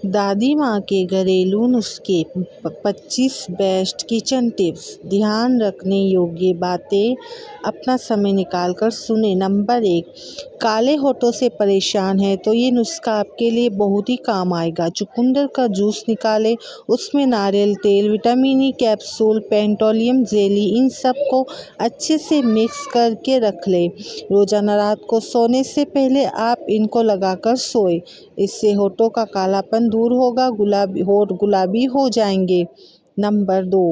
दादी माँ के घरेलू नुस्खे 25 बेस्ट किचन टिप्स। ध्यान रखने योग्य बातें, अपना समय निकाल कर सुने। नंबर 1, काले होठों से परेशान है तो ये नुस्खा आपके लिए बहुत ही काम आएगा। चुकंदर का जूस निकालें, उसमें नारियल तेल, विटामिन ई कैप्सूल, पेंटोलियम जेली, इन सब को अच्छे से मिक्स करके रख लें। रोजाना रात को सोने से पहले आप इनको लगाकर सोएं। इससे होठों का कालापन दूर होगा, होठ गुलाबी हो जाएंगे। नंबर 2,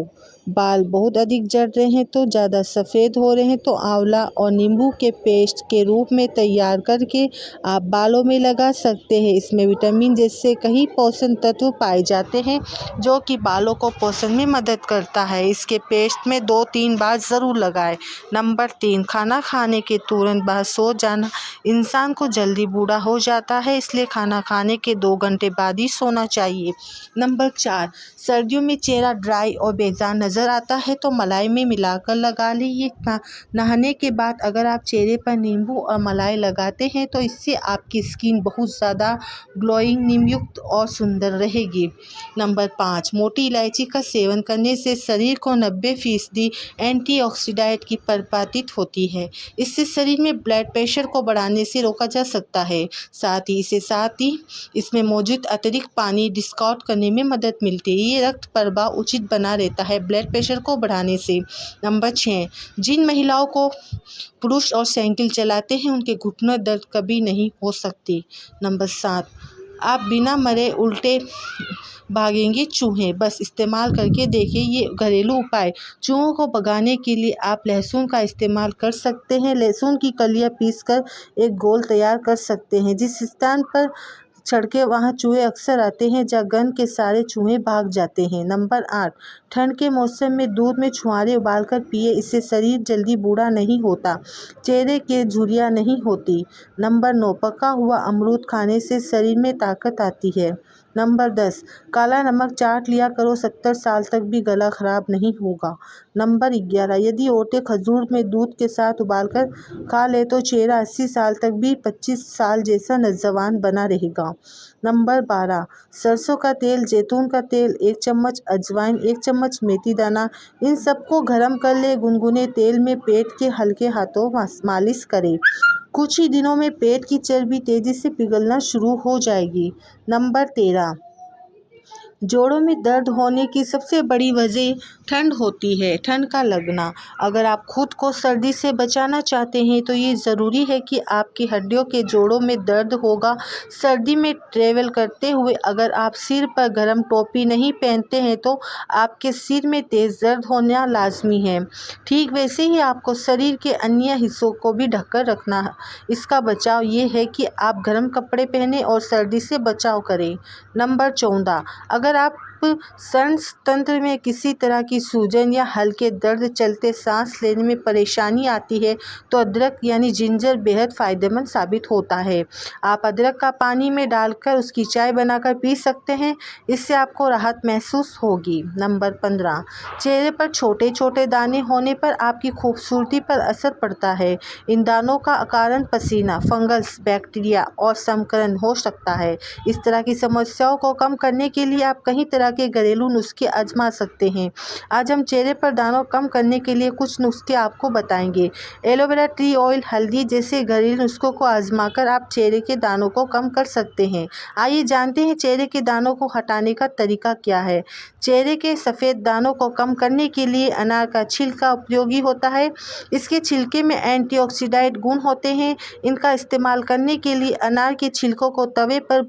बाल बहुत अधिक झड़ रहे हैं तो ज़्यादा सफ़ेद हो रहे हैं तो आंवला और नींबू के पेस्ट के रूप में तैयार करके आप बालों में लगा सकते हैं। इसमें विटामिन जैसे कई पोषण तत्व पाए जाते हैं जो कि बालों को पोषण में मदद करता है। इसके पेस्ट में 2-3 बार ज़रूर लगाएं। नंबर 3, खाना खाने के तुरंत बाद सो जाना। इंसान को जल्दी बूढ़ा हो जाता है, इसलिए खाना खाने के 2 घंटे बाद ही सोना चाहिए। नंबर 4, सर्दियों में चेहरा ड्राई और बेजान नज़र आता है तो मलाई में मिलाकर लगा लीजिए। नहाने के बाद अगर आप चेहरे पर नींबू और मलाई लगाते हैं तो इससे आपकी स्किन बहुत ज़्यादा ग्लोइंग, नीमयुक्त और सुंदर रहेगी। नंबर 5, मोटी इलायची का सेवन करने से शरीर को 90% एंटीऑक्सीडेंट की परिपाटित होती है। इससे शरीर में ब्लड प्रेशर को बढ़ाने से रोका जा सकता है। साथ ही इसमें मौजूद अतिरिक्त पानी डिस्कॉट करने में मदद मिलती है। ये रक्त प्रवाह उचित बना रहता है ब्लड प्रेशर को बढ़ाने से। नंबर 6, जिन महिलाओं को पुरुष और साइकिल चलाते हैं उनके घुटनों दर्द कभी नहीं हो सकती। नंबर 7, आप बिना मरे उल्टे भागेंगे चूहे, बस इस्तेमाल करके देखिए ये घरेलू उपाय। चूहों को भगाने के लिए आप लहसुन का इस्तेमाल कर सकते हैं। लहसुन की कलियां पीसकर एक घोल तैयार कर सकते हैं। जिस स्थान पर सड़कें वहाँ चूहे अक्सर आते हैं, जहाँ गंध के सारे चूहे भाग जाते हैं। नंबर 8, ठंड के मौसम में दूध में छुहारे उबालकर पिए, इससे शरीर जल्दी बूढ़ा नहीं होता, चेहरे के झुर्रियाँ नहीं होती। नंबर 9, पका हुआ अमरूद खाने से शरीर में ताकत आती है। नंबर 10, काला नमक चाट लिया करो, 70 साल तक भी गला खराब नहीं होगा। नंबर 11, यदि ओटे खजूर में दूध के साथ उबालकर खा ले तो चेहरा 80 साल तक भी 25 साल जैसा नौजवान बना रहेगा। नंबर 12, सरसों का तेल, जैतून का तेल, 1 चम्मच अजवाइन, 1 चम्मच मेथी दाना, इन सबको गर्म कर ले। गुनगुने तेल में पेट के हल्के हाथों मालिश करें। कुछ ही दिनों में पेट की चर्बी तेजी से पिघलना शुरू हो जाएगी। नंबर 13, जोड़ों में दर्द होने की सबसे बड़ी वजह ठंड होती है, ठंड का लगना। अगर आप खुद को सर्दी से बचाना चाहते हैं तो ये ज़रूरी है कि आपकी हड्डियों के जोड़ों में दर्द होगा। सर्दी में ट्रैवल करते हुए अगर आप सिर पर गर्म टोपी नहीं पहनते हैं तो आपके सिर में तेज़ दर्द होना लाजमी है। ठीक वैसे ही आपको शरीर के अन्य हिस्सों को भी ढककर रखना है। इसका बचाव ये है कि आप गर्म कपड़े पहने और सर्दी से बचाव करें। नंबर 14, अगर आप सांस तंत्र में किसी तरह की सूजन या हल्के दर्द, चलते सांस लेने में परेशानी आती है तो अदरक यानी जिंजर बेहद फ़ायदेमंद साबित होता है। आप अदरक का पानी में डालकर उसकी चाय बनाकर पी सकते हैं, इससे आपको राहत महसूस होगी। नंबर 15, चेहरे पर छोटे छोटे दाने होने पर आपकी खूबसूरती पर असर पड़ता है। इन दानों का कारण पसीना, फंगस, बैक्टीरिया और संक्रमण हो सकता है। इस तरह की समस्याओं को कम करने के लिए आप कई तरह के घरेलू नुस्खे आजमा सकते हैं। आज हम चेहरे पर दानों कम करने के लिए कुछ नुस्खे आपको बताएंगे। एलोवेरा, ट्री ऑयल, हल्दी जैसे घरेलू नुस्खों को आजमाकर आप चेहरे के दानों को कम कर सकते हैं। आइए जानते हैं चेहरे के दानों को हटाने का तरीका क्या है। चेहरे के सफ़ेद दानों को कम करने के लिए अनार का छिलका उपयोगी होता है। इसके छिलके में एंटीऑक्सीडेंट गुण होते हैं। इनका इस्तेमाल करने के लिए अनार के छिलकों को तवे पर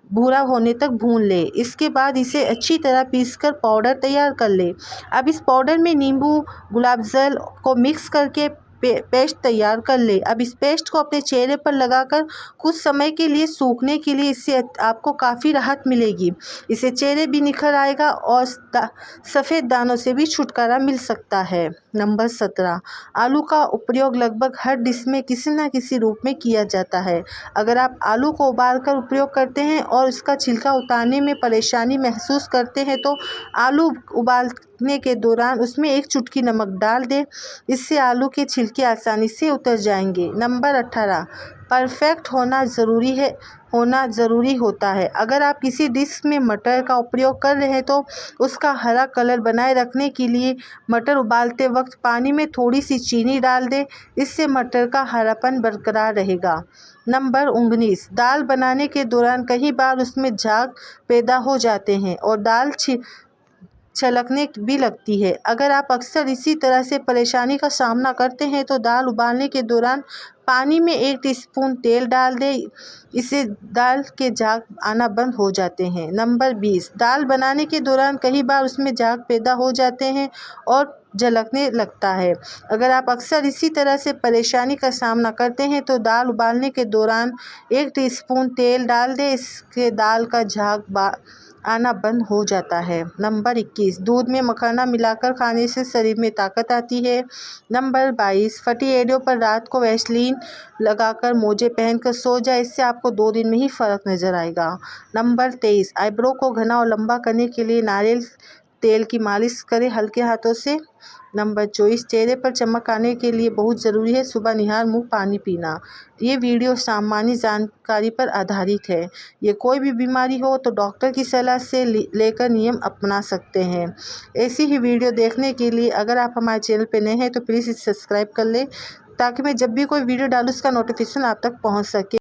भूरा होने तक भून ले। इसके बाद इसे अच्छी तरह पीसकर पाउडर तैयार कर ले। अब इस पाउडर में नींबू, गुलाब जल को मिक्स करके पेस्ट तैयार कर ले। अब इस पेस्ट को अपने चेहरे पर लगाकर कुछ समय के लिए सूखने के लिए, इससे आपको काफ़ी राहत मिलेगी। इससे चेहरे भी निखर आएगा और सफ़ेद दानों से भी छुटकारा मिल सकता है। नंबर 17, आलू का उपयोग लगभग हर डिश में किसी न किसी रूप में किया जाता है। अगर आप आलू को उबालकर उपयोग करते हैं और इसका छिलका उतारने में परेशानी महसूस करते हैं तो आलू उबालने के दौरान उसमें 1 चुटकी नमक डाल दें। इससे आलू के छिलके आसानी से उतर जाएंगे। नंबर 18, परफेक्ट होना ज़रूरी होता है। अगर आप किसी डिश में मटर का प्रयोग कर रहे हैं तो उसका हरा कलर बनाए रखने के लिए मटर उबालते वक्त पानी में थोड़ी सी चीनी डाल दें। इससे मटर का हरापन बरकरार रहेगा। नंबर 19, दाल बनाने के दौरान कई बार उसमें झाग पैदा हो जाते हैं और दाल छलकने भी लगती है। अगर आप अक्सर इसी तरह से परेशानी का सामना करते हैं तो दाल उबालने के दौरान पानी में 1 टीस्पून तेल डाल दें। इससे दाल के झाग आना बंद हो जाते हैं। नंबर 20, दाल बनाने के दौरान कई बार उसमें झाग पैदा हो जाते हैं और झलकने लगता है। अगर आप अक्सर इसी तरह से परेशानी का सामना करते हैं तो दाल उबालने के दौरान 1 टीस्पून तेल डाल दें। इससे दाल का झाग आना बंद हो जाता है। नंबर 21, दूध में मखाना मिलाकर खाने से शरीर में ताकत आती है। नंबर 22, फटी एड़ियों पर रात को वैसलीन लगाकर मोजे पहनकर सो जाए। इससे आपको 2 दिन में ही फ़र्क नज़र आएगा। नंबर 23, आईब्रो को घना और लंबा करने के लिए नारियल तेल की मालिश करें हल्के हाथों से। नंबर 24, चेहरे पर चमक आने के लिए बहुत ज़रूरी है सुबह निहार मुँह पानी पीना। ये वीडियो सामान्य जानकारी पर आधारित है। ये कोई भी बीमारी हो तो डॉक्टर की सलाह से लेकर नियम अपना सकते हैं। ऐसी ही वीडियो देखने के लिए अगर आप हमारे चैनल पर नए हैं तो प्लीज़ इसे सब्सक्राइब कर लें ताकि मैं जब भी कोई वीडियो डालूँ उसका नोटिफिकेशन आप तक पहुँच सके।